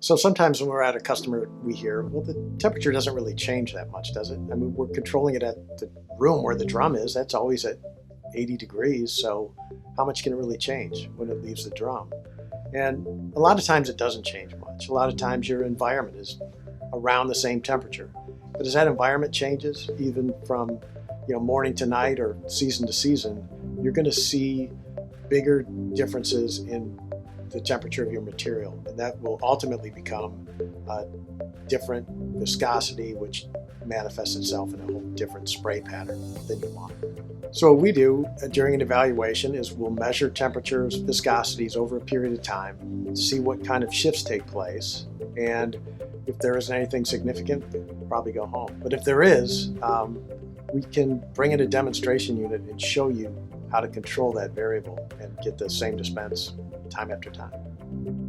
So sometimes when we're at a customer, we hear, well, the temperature doesn't really change that much, does it? I mean, we're controlling it at the room where the drum is. That's always at 80 degrees. So how much can it really change when it leaves the drum? And a lot of times it doesn't change much. A lot of times your environment is around the same temperature. But as that environment changes, even from morning to night or season to season, you're going to see bigger differences in the temperature of your material, and that will ultimately become a different viscosity, which manifests itself in a whole different spray pattern than you want. So what we do during an evaluation is we'll measure temperatures, viscosities over a period of time, see what kind of shifts take place, and if there isn't anything significant, we'll probably go home. But if there is, we can bring in a demonstration unit and show you how to control that variable and get the same dispense time after time.